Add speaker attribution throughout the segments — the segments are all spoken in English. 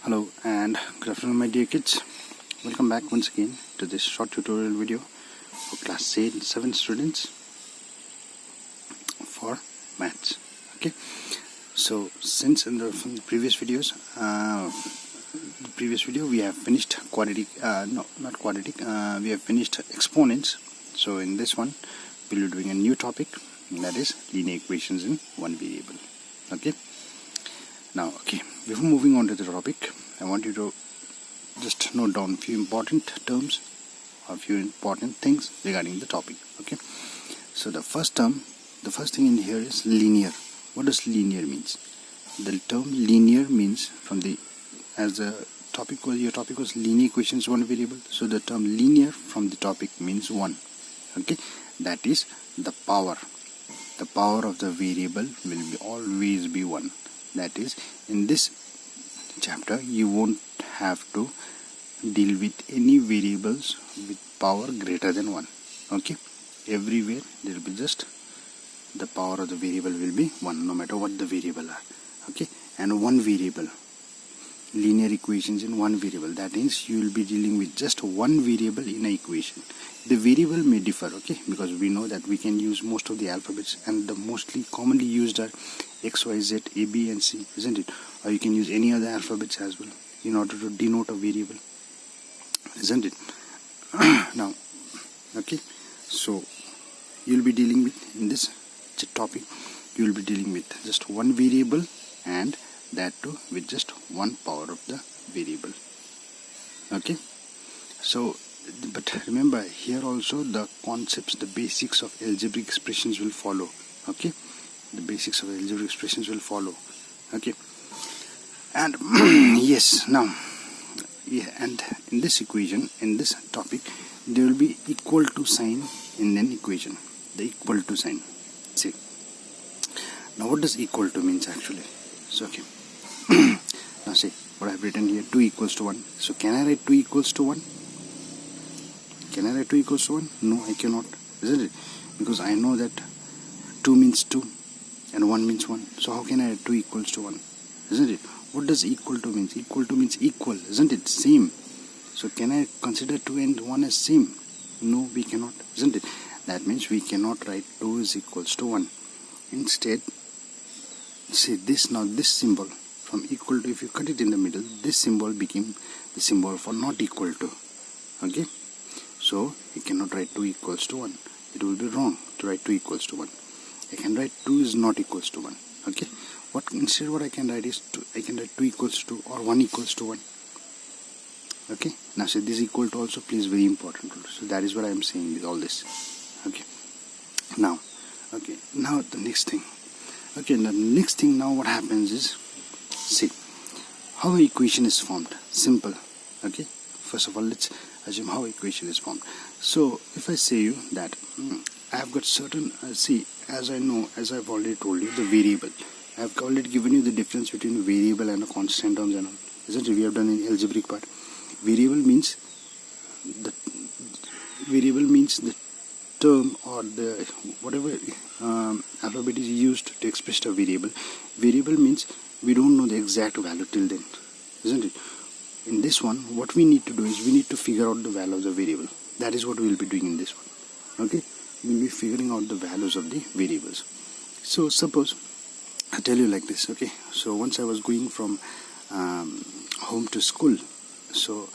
Speaker 1: Hello and good afternoon my dear kids. Welcome back once again to this short tutorial video for class 8 and 7 students for maths. Okay, so since in the previous videos, we have finished quadratic, we have finished exponents. So in this one we'll be doing a new topic, that is linear equations in one variable. Okay. Now, before moving on to the topic, I want you to just note down a few important terms or a few important things regarding the topic. Okay. So the first thing in here is linear. What does linear means? The term linear means your topic was linear equations one variable. So the term linear from the topic means one. Okay. That is the power. The power of the variable will always be one. That is, in this chapter you won't have to deal with any variables with power greater than 1. Okay, everywhere there will be just the power of the variable will be 1, no matter what the variable are. Okay, and one variable, linear equations in one variable, that means you will be dealing with just one variable in an equation. The variable may differ, okay, because we know that we can use most of the alphabets, and the mostly commonly used are X, Y, Z, A, B and C, isn't it? Or you can use any other alphabets as well in order to denote a variable, isn't it? Now, okay, so you'll be dealing with, in this topic, you will be dealing with just one variable, and that too with just one power of the variable. Okay, so but remember, here also the concepts, the basics of algebraic expressions will follow. Okay, the basics of algebraic expressions will follow. Okay, and yes, now, yeah, and in this equation, in this topic, there will be equal to sign in an equation. The equal to sign. See, now what does equal to means actually? So okay, now see what I have written here: 2 equals to 1. So can I write 2 equals to 1? Can I write 2 equals to 1? No, I cannot, isn't it? Because I know that 2 means 2 and 1 means 1. So how can I write 2 equals to 1? Isn't it? What does equal to means? Equal to means equal, isn't it? Same. So can I consider 2 and 1 as same? No, we cannot, isn't it? That means we cannot write 2 is equals to 1. Instead, see this, now this symbol from equal to, if you cut it in the middle, this symbol became the symbol for not equal to. Okay, so you cannot write 2 equals to 1. It will be wrong to write 2 equals to 1. I can write 2 is not equals to 1. Okay, instead what I can write is 2, I can write 2 equals to or 1 equals to 1. Okay, now say this equal to also plays very important role. So that is what I am saying with all this. Okay, now the next thing. Okay, the next thing now what happens is, see how an equation is formed. Simple. Okay, first of all let's assume how equation is formed. So if I say you that I have got certain, see, as I know, as I've already told you, the variable, I have already given you the difference between variable and a constant terms and all, isn't it? We have done in algebraic part. Variable means the term or the whatever alphabet is used to express a variable. Variable means we don't know the exact value till then, isn't it? In this one, what we need to do is we need to figure out the value of the variable. That is what we will be doing in this one. Okay, we will be figuring out the values of the variables. So suppose I tell you like this. Okay, so once I was going from home to school, so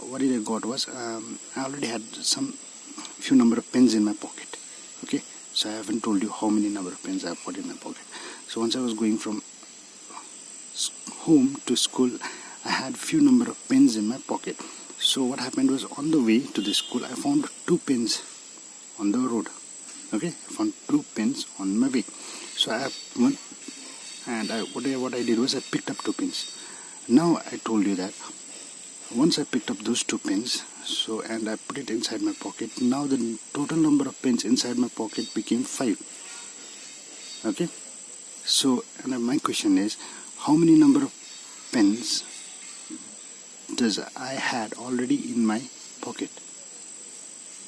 Speaker 1: what did I got was I already had few number of pens in my pocket. Okay, so I haven't told you how many number of pens I have put in my pocket. So once I was going from home to school, I had few number of pens in my pocket. So what happened was, on the way to the school I found 2 pens on the road. Okay, I found 2 pens on my way. So I have one, and what I did was I picked up 2 pens. Now I told you that once I picked up those 2 pens, so and I put it inside my pocket, now the total number of pens inside my pocket became 5. Okay, so and my question is, how many number of pens does I had already in my pocket?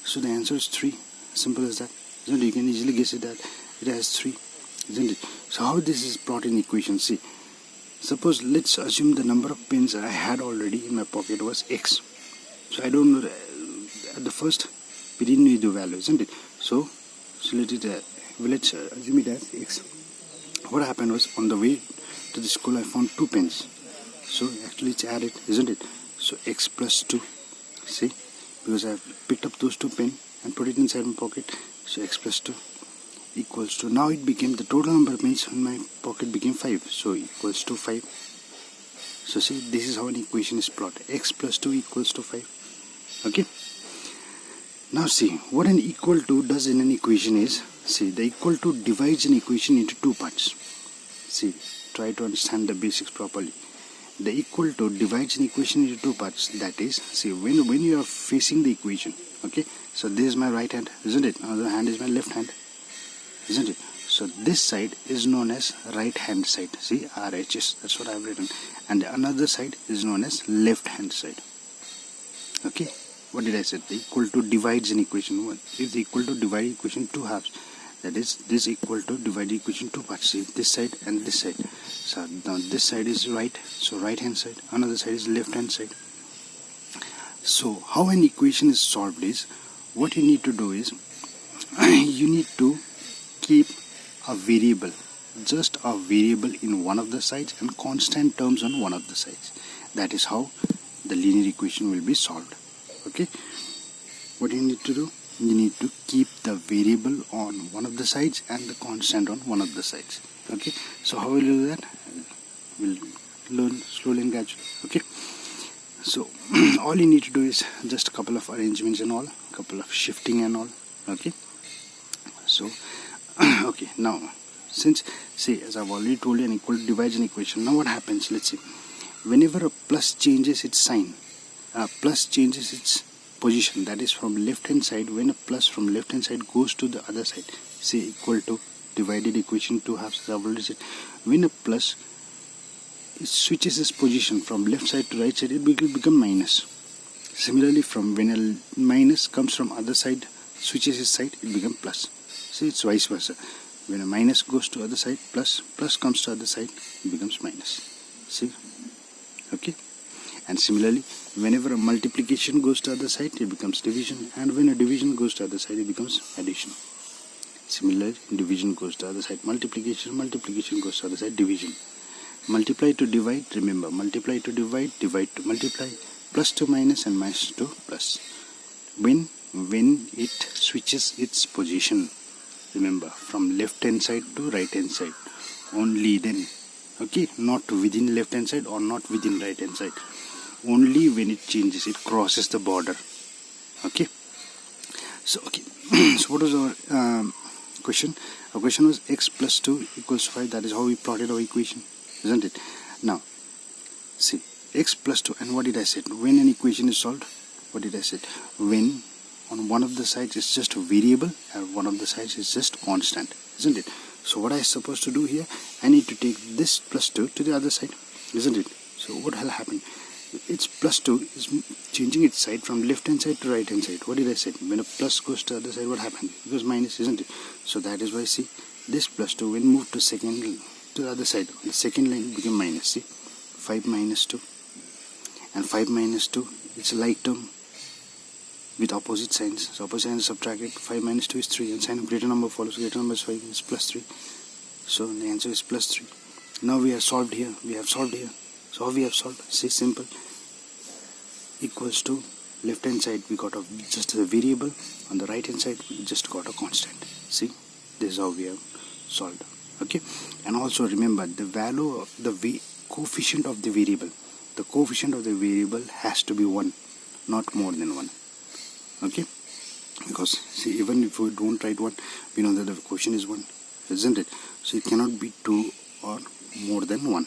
Speaker 1: So the answer is 3. Simple as that. So you can easily guess it that it has 3, isn't it? So how this is brought in equation? See, Suppose let's assume the number of pens I had already in my pocket was X. So I don't know, at the first we didn't need the value, isn't it? So let's assume it as X. What happened was, on the way to the school I found 2 pens. So actually it's added, isn't it? So X plus 2, see, because I have picked up those 2 pens and put it inside my pocket. So X plus 2 equals to, now it became, the total number of pens in my pocket became 5. So equals to 5. So see, this is how an equation is plotted. X plus 2 equals to 5. Okay. Now see, what an equal to does in an equation is, see, the equal to divides an equation into 2 parts. See, try to understand the basics properly. The equal to divides an equation into 2 parts. That is, see, when you are facing the equation, okay, so this is my right hand, isn't it? Another hand is my left hand, isn't it? So this side is known as right hand side. See, RHS, that's what I have written. And the another side is known as left hand side. Okay, what did I say? The equal to divides an equation. If the equal to divide equation 2 halves, that is, this equal to divide equation 2 parts. See, this side and this side. So now this side is right, so right hand side. Another side is left hand side. So how an equation is solved is, what you need to do is, you need to keep a variable, just a variable in one of the sides and constant terms on one of the sides. That is how the linear equation will be solved. Okay, what you need to do, you need to keep the variable on one of the sides and the constant on one of the sides. Okay, so how will you do that? We'll learn slowly and gradually. Okay, so all you need to do is just a couple of arrangements and all, a couple of shifting and all. Okay, so okay, now since, see, as I've already told you, an equal to divides an equation. Now what happens? Let's see, whenever a plus changes its sign, plus changes its position, that is from left hand side, when a plus from left hand side goes to the other side, say equal to divided equation 2 halves, as I've already said, when a plus, it switches its position from left side to right side, it will become minus. Similarly, from when a minus comes from other side, switches its side, it becomes plus. See, it's vice versa. When a minus goes to other side, plus comes to other side, it becomes minus. See, okay. And similarly, whenever a multiplication goes to other side, it becomes division, and when a division goes to other side, it becomes addition. Similarly, division goes to other side, multiplication goes to other side, division. Multiply to divide, remember, multiply to divide, divide to multiply, plus to minus and minus to plus. When it switches its position, remember, from left hand side to right hand side, only then. Okay, not within left hand side or not within right hand side, only when it changes, it crosses the border. Okay, so okay, so what was our question? Our question was X plus 2 equals 5. That is how we plotted our equation, isn't it? Now see, X plus 2, and what did I say? When an equation is solved, what did I say? When on one of the sides is just a variable and one of the sides is just constant, isn't it? So what I supposed to do here, I need to take this plus 2 to the other side, isn't it? So what will happen? It's plus 2 is changing its side from left hand side to right hand side. What did I say? When a plus goes to the other side, what happens? It goes minus, isn't it? So that is why, see, this plus 2 when moved to the other side, on the second line, it became minus. See, 5 minus 2, and 5 minus 2, it's a like term with opposite signs. So opposite signs subtracted. 5 minus 2 is 3, and sign of greater number follows. Greater number is 5, is plus 3. So the answer is plus 3. Now we have solved here. We have solved here. So how we have solved? See, simple. Equals to left hand side, we got just a variable. On the right hand side, we just got a constant. See, this is how we have solved. Okay, and also remember the value of the coefficient of the variable. The coefficient of the variable has to be 1, not more than 1. Okay, because see, even if we don't write 1, we know that the quotient is 1, isn't it? So it cannot be 2 or more than 1,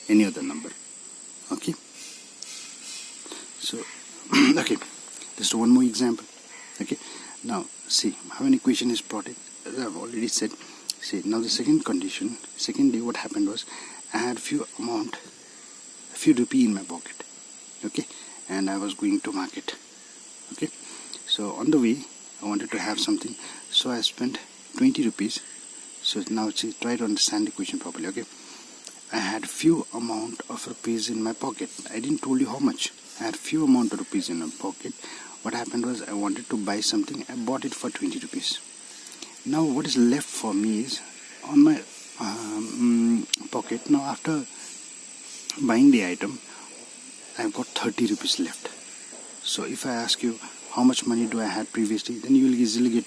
Speaker 1: any other number. Okay, so okay, just one more example. Okay, now see how an equation is plotted. As I've already said, see, now the second condition, second day, what happened was, I had few rupee in my pocket. Okay, and I was going to market. Okay, so on the way I wanted to have something, so I spent 20 rupees. So now see, try to understand the equation properly. Okay, I had few amount of rupees in my pocket. I didn't told you how much. I had few amount of rupees in my pocket. What happened was I wanted to buy something. I bought it for 20 rupees. Now what is left for me is on my pocket. Now after buying the item, I've got 30 rupees left. So if I ask you how much money do I had previously, then you'll easily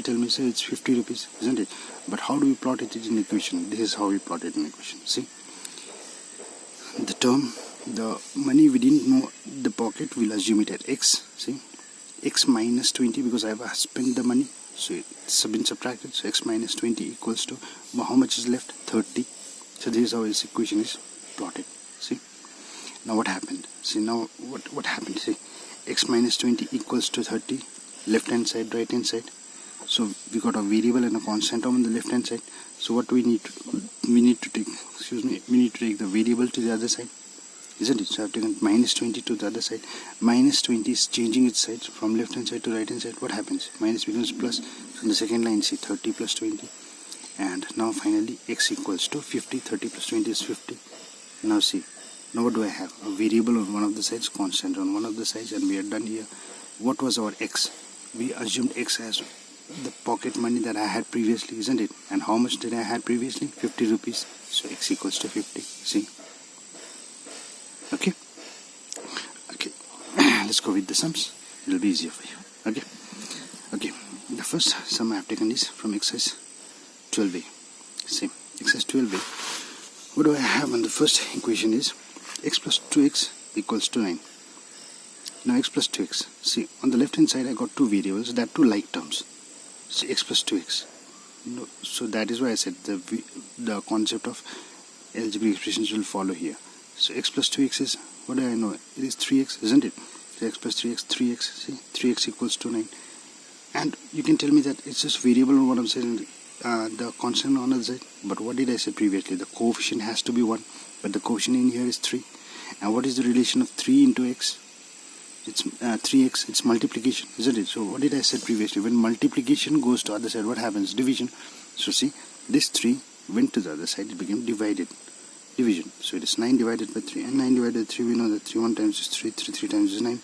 Speaker 1: tell me, say it's 50 rupees, isn't it? But how do we plot it in equation? This is how we plot it in equation. See, the money we didn't know the pocket, we'll assume it at x. See, x minus 20 because I've spent the money, so it's been subtracted. So x minus 20 equals to, well, how much is left? 30. So this is how this equation is plotted. See, now what happened? See, now what happened? See, x minus 20 equals to 30, left hand side, right hand side. So we got a variable and a constant term on the left hand side. So what we need to take the variable to the other side, isn't it? So I've taken minus 20 to the other side. Minus 20 is changing its side from left hand side to right hand side. What happens? Minus becomes plus. So in the second line, see, 30 plus 20. And now finally x equals to 50. 30 plus 20 is 50. Now see, now what do I have? A variable on one of the sides, constant on one of the sides, and we are done here. What was our x? We assumed x as the pocket money that I had previously, isn't it? And how much did I had previously? 50 rupees. So x equals to 50. See? Okay? Okay. Let's go with the sums. It will be easier for you. Okay? Okay. The first sum I have taken is from exercise 12a. Same. Exercise 12a. What do I have on the first equation is x plus 2x equals to 9. Now x plus 2x. See, on the left hand side I got two variables, that two like terms. See, x plus 2x. So that is why I said the concept of algebraic expressions will follow here. So x plus 2x is, what do I know? It is 3x, isn't it? So x plus 3x, 3x. See, 3x equals to 9. And you can tell me that it's just variable on one side and the constant on the other side. But what did I say previously? The coefficient has to be 1. But the coefficient in here is 3. And what is the relation of 3 into x? It's 3x, it's multiplication, isn't it? So what did I say previously? When multiplication goes to other side, what happens? Division. So see, this 3 went to the other side, it became divided. Division. So it is 9 divided by 3. And 9 divided by 3, we know that 3 1 times is 3, 3 times is 9.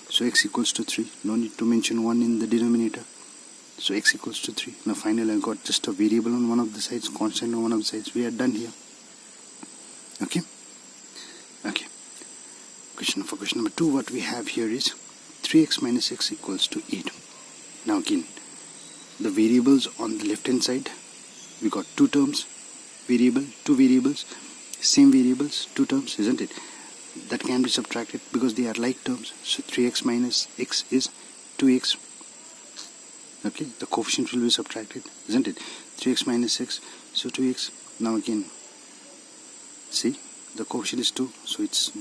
Speaker 1: So x equals to 3. No need to mention 1 in the denominator. So x equals to 3. Now finally I got just a variable on one of the sides, constant on one of the sides. We are done here. Okay? Okay. For question number 2, what we have here is 3x minus x equals to 8. Now again, the variables on the left hand side, we got two terms, variable, two variables, same variables, two terms, isn't it? That can be subtracted because they are like terms. So 3x minus x is 2x. Okay, the coefficient will be subtracted, isn't it? 3x minus x, so 2x. Now again, see, the coefficient is 2, so it's,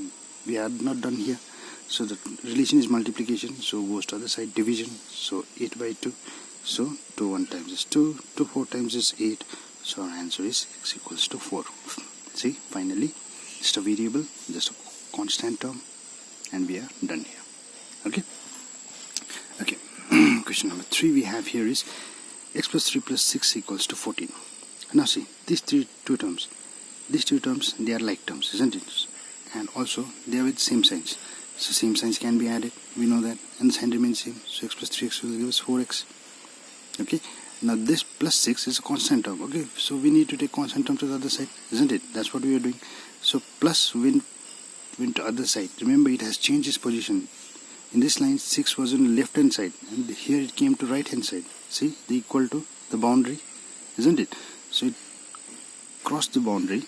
Speaker 1: we are not done here. So the relation is multiplication, so goes to other side, division. So 8 by 2. So 2 1 times is 2, 2 4 times is 8. So our answer is x equals to 4. See, finally, just a variable, just a constant term, and we are done here. Okay? Okay. Question number 3 we have here is x plus 3 plus 6 equals to 14. Now see, these two terms, they are like terms, isn't it? And also they are with same signs. So same signs can be added, we know that, and the sign remains same. So x plus 3x will give us 4x. Okay. Now this plus 6 is a constant term. Okay. So we need to take constant term to the other side, isn't it? That's what we are doing. So plus went to other side. Remember, it has changed its position. In this line, 6 was on the left hand side, and here it came to right hand side. See, the equal to the boundary, isn't it? So it crossed the boundary,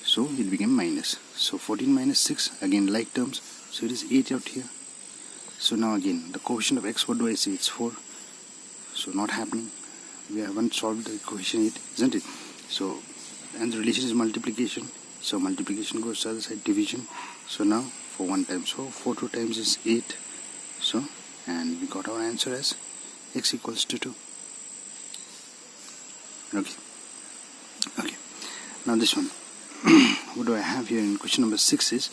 Speaker 1: so it became minus. So 14 minus 6, again like terms, so it is 8 out here. So now again, the coefficient of x, what do I say? It's 4. So not happening. We haven't solved the equation yet, isn't it? So, and the relation is multiplication. So multiplication goes to the other side, division. So now for 1 times 4, 4 2 times is 8. So, and we got our answer as x equals to 2. Okay. Okay. Now this one. What do I have here in question number 6 is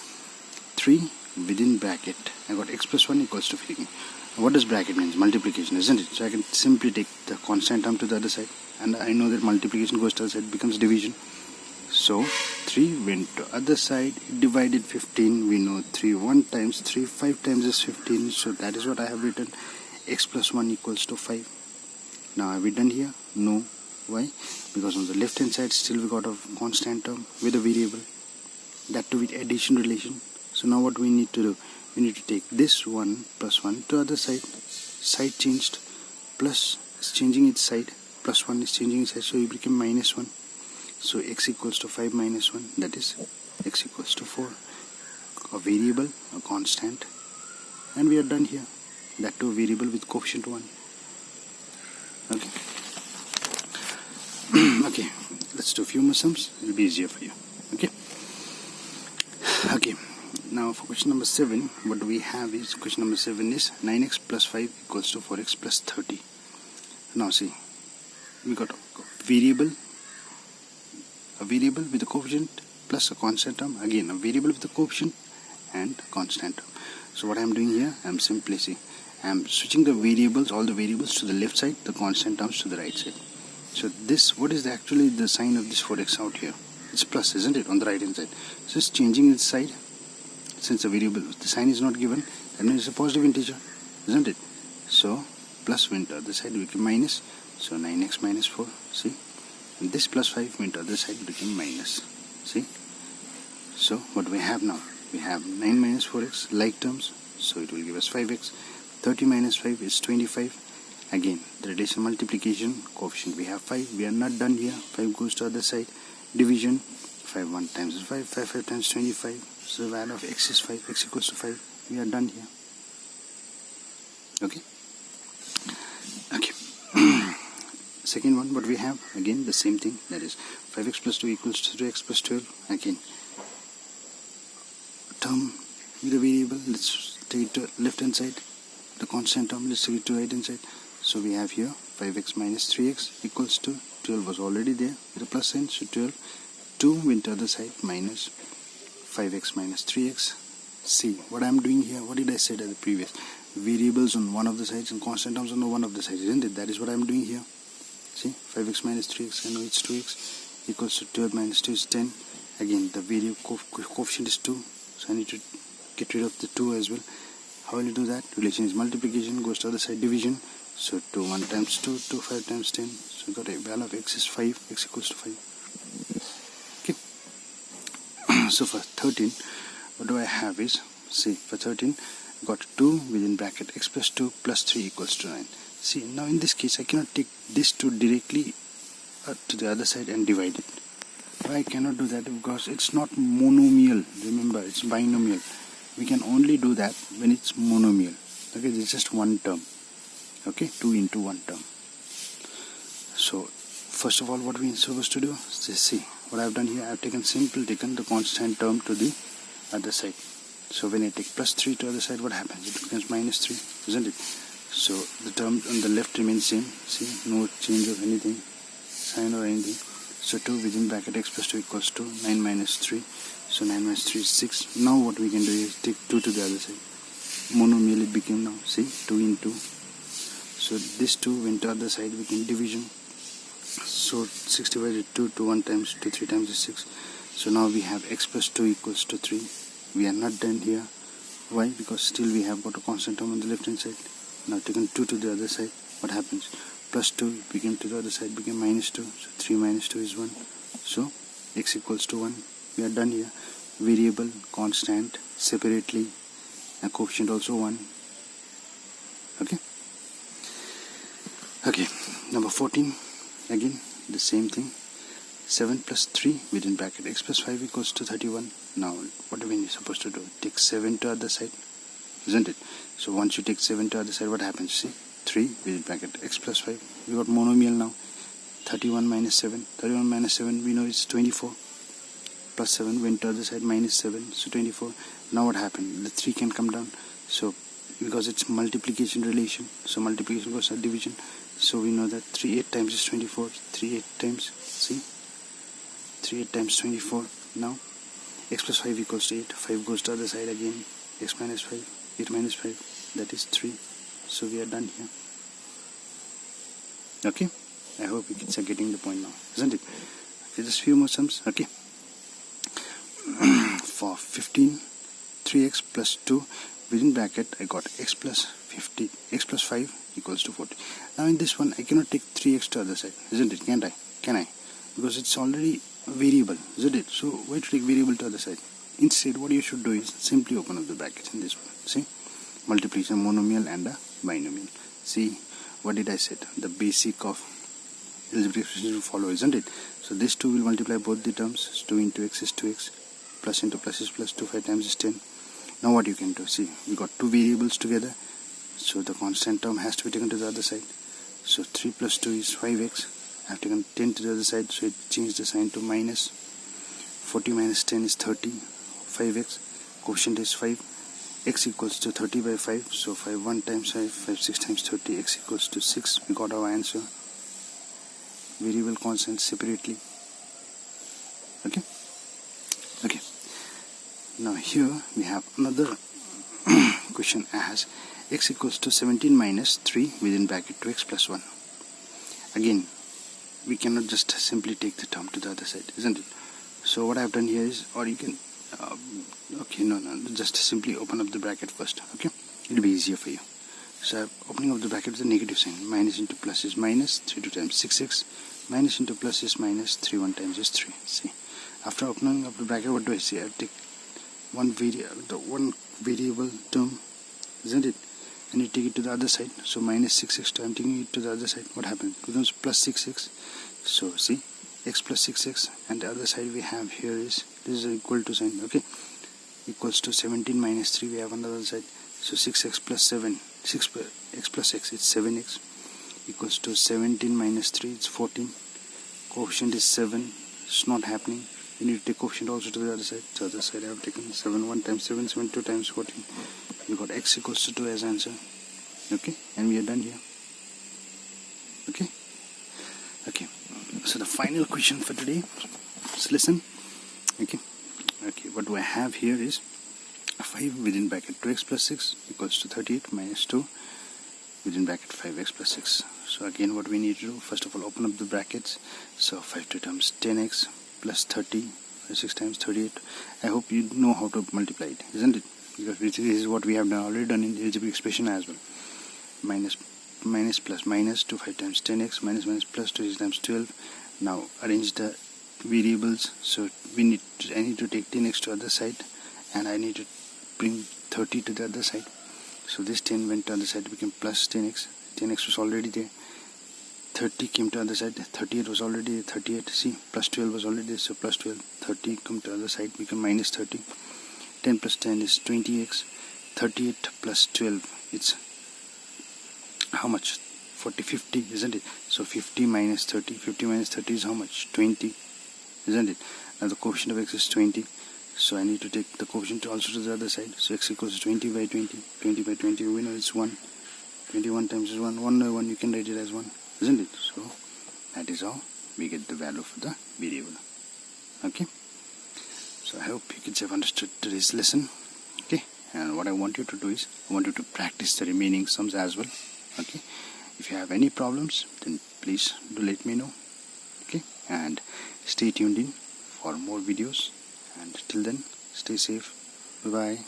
Speaker 1: 3 within bracket. I got x plus 1 equals to 3. What does bracket means? Multiplication, isn't it? So I can simply take the constant term to the other side, and I know that multiplication goes to the other side, becomes division. So 3 went to other side, divided 15. We know 3 1 times 3 5 times is 15. So that is what I have written. X plus 1 equals to 5. Now have we done here? No. Why? Because on the left hand side still we got a constant term with a variable. That too with addition relation. So now what we need to do? We need to take this 1 plus 1 to other side. Side changed. Plus is changing its side. Plus 1 is changing its side. So it became minus 1. So x equals to 5 minus 1. That is x equals to 4. A variable, a constant. And we are done here. That too variable with coefficient 1. Okay. Okay. Let's do a few more sums. It will be easier for you. Okay. Okay. Now for question number 7, what we have is, question number 7 is 9x plus 5 equals to 4x plus 30. Now see, we got a variable with a coefficient plus a constant term. Again, a variable with a coefficient and a constant term. So what I am doing here, I am simply I am switching the variables, all the variables to the left side, the constant terms to the right side. So this, what is actually the sign of this 4x out here? It's plus, isn't it, on the right hand side? So it's changing its side. Since the variable, the sign is not given, that means it's a positive integer, isn't it? So plus went to other side, became minus. So 9x minus 4, see? And this plus 5 went to other side, became minus, see? So what we have now? We have 9 minus 4x, like terms, so it will give us 5x. 30 minus 5 is 25. Again, the relation multiplication, coefficient we have 5. We are not done here. 5 goes to other side. Division, 5 1 times is 5, 5 5 times 25. So the value of x is 5, x equals to 5. We are done here. Okay. Okay. Second one, what we have, again the same thing, that is 5x plus 2 equals to 3x plus 12. Again, term with a variable, let's take it to left hand side. The constant term, let's take it to right hand side. So we have here 5x minus 3x equals to 12 was already there with a plus sign, so 12. 2 went to other side, minus 5x minus 3x. See what I am doing here. What did I say at the previous? Variables on one of the sides and constant terms on the one of the sides, isn't it? That is what I am doing here. See, 5x minus 3x, I know it's 2x, equals to 12 minus 2 is 10. Again, the variable coefficient is 2, so I need to get rid of the 2 as well. How will you do that? Relation is multiplication, goes to other side, division. So 2 1 times 2, 2 5 times 10. So we got a value of x is 5, x equals to 5. Okay. So for 13, what do I have is, see, for 13, got 2 within bracket x plus 2 plus 3 equals to 9. See, now in this case, I cannot take this 2 directly to the other side and divide it. Why I cannot do that? Because it's not monomial. Remember, it's binomial. We can only do that when it's monomial. Okay, it's just one term. Okay, 2 into 1 term. So, first of all, what we are supposed to do? See, what I have done here, I have taken the constant term to the other side. So when I take plus 3 to the other side, what happens? It becomes minus 3, isn't it? So the term on the left remains same. See, no change of anything, sign or anything. So 2 within bracket x plus 2 equals to 9 minus 3. So 9 minus 3 is 6. Now what we can do is take 2 to the other side. Monomial it became now. See, 2 into. So this 2 went to other side, we can division. So 6 divided 2 to 1 times 2, 3 times is 6. So now we have x plus 2 equals to 3. We are not done here. Why? Because still we have got a constant term on the left hand side. Now taken 2 to the other side, what happens? Plus 2 became to the other side, became minus 2. So 3 minus 2 is 1. So x equals to 1. We are done here. Variable, constant, separately, and coefficient also 1. Okay. Okay. Number 14. Again, the same thing. 7 plus 3 within bracket x plus 5 equals to 31. Now, what are we supposed to do? Take 7 to other side, isn't it? So once you take 7 to other side, what happens? See, 3 within bracket x plus 5. We got monomial now. 31 minus 7. 31 minus 7, we know it's 24. Plus 7 went to other side, minus 7. So 24. Now what happened? The 3 can come down. So because it's multiplication relation, so multiplication goes to division. So we know that 3 8 times is 24. 3 8 times, see, 3 8 times 24. Now x plus 5 equals to 8. 5 goes to other side again. X minus 5. 8 minus 5. That is 3. So we are done here. Okay. I hope you kids are getting the point now, isn't it? Okay, just few more sums. Okay. for 15, 3x plus 2 within bracket I got x plus 5 equals to 40. Now in this one I cannot take 3x to other side, isn't it? Can't I? Can I? Because it's already a variable, isn't it? So why to take variable to other side? Instead what you should do is simply open up the brackets in this one. See, multiplication monomial and a binomial. See, what did I said? The basic of algebraic expression will follow, isn't it? So this 2 will multiply both the terms. 2 into x is 2x, plus into plus is plus, 2 5 times is 10. Now what you can do, see, we got two variables together, so the constant term has to be taken to the other side. So 3 plus 2 is 5x. I have taken 10 to the other side, so it changed the sign to minus. 40 minus 10 is 30. 5x, quotient is 5. X equals to 30 by 5, so 5 1 times 5, 5 6 times 30, x equals to 6. We got our answer. Variable constant separately. Okay. Now here we have another question as x equals to 17 minus 3 within bracket 2x plus 1. Again, we cannot just simply take the term to the other side, isn't it? So what I have done here is, or you can just simply open up the bracket first. Okay, it'll be easier for you. So I'm opening up the bracket with a negative sign. Minus into plus is minus, 3 2 times 6x. Minus into plus is minus, 3 1 times is 3. See, after opening up the bracket, what do I see? I take one variable term, isn't it? And you take it to the other side. So minus 6x, I'm taking it to the other side. What happens? It becomes plus 6x. So see, x plus 6x, and the other side we have here is, this is an equal to sign, okay? Equals to 17 minus 3, we have another side. So 6x plus 7, x plus x, it's 7x, equals to 17 minus 3, it's 14. Coefficient is 7, it's not happening. You need to take coefficient also to the other side. The other side I have taken 7 1 times 7, 7 2 times 14. We got x equals to 2 as answer. Okay, and we are done here. Okay. So the final question for today, just listen. Okay, what do I have here is 5 within bracket 2x plus 6 equals to 38 minus 2 within bracket 5x plus 6. So again what we need to do, first of all open up the brackets. So 5 2 times 10x plus 30, 5 6 times 38. I hope you know how to multiply it, isn't it? Because this is what we have already done in the algebraic expression as well. Minus plus minus 2 5 times 10x minus plus 2 6 times 12. Now arrange the variables. So I need to take 10x to other side, and I need to bring 30 to the other side. So this 10 went to the other side, became plus 10x. 10x was already there. 30 came to the other side. 38 was already there. 38. See, plus 12 was already there. So plus 12. 30 come to the other side, become minus 30. 10 plus 10 is 20x. 38 plus 12, it's how much? 50, isn't it? So 50 minus 30. 50 minus 30 is how much? 20, isn't it? Now the coefficient of x is 20. So I need to take the coefficient also to the other side. So x equals 20 by 20. 20 by 20, we know it's 1. 21 times is 1. 1 by 1, you can write it as 1, isn't it? So that is how we get the value for the variable. Okay. So I hope you kids have understood today's lesson. Okay. And what I want you to do is, I want you to practice the remaining sums as well. Okay. If you have any problems, then please do let me know. Okay. And stay tuned in for more videos. And till then, stay safe. Bye bye.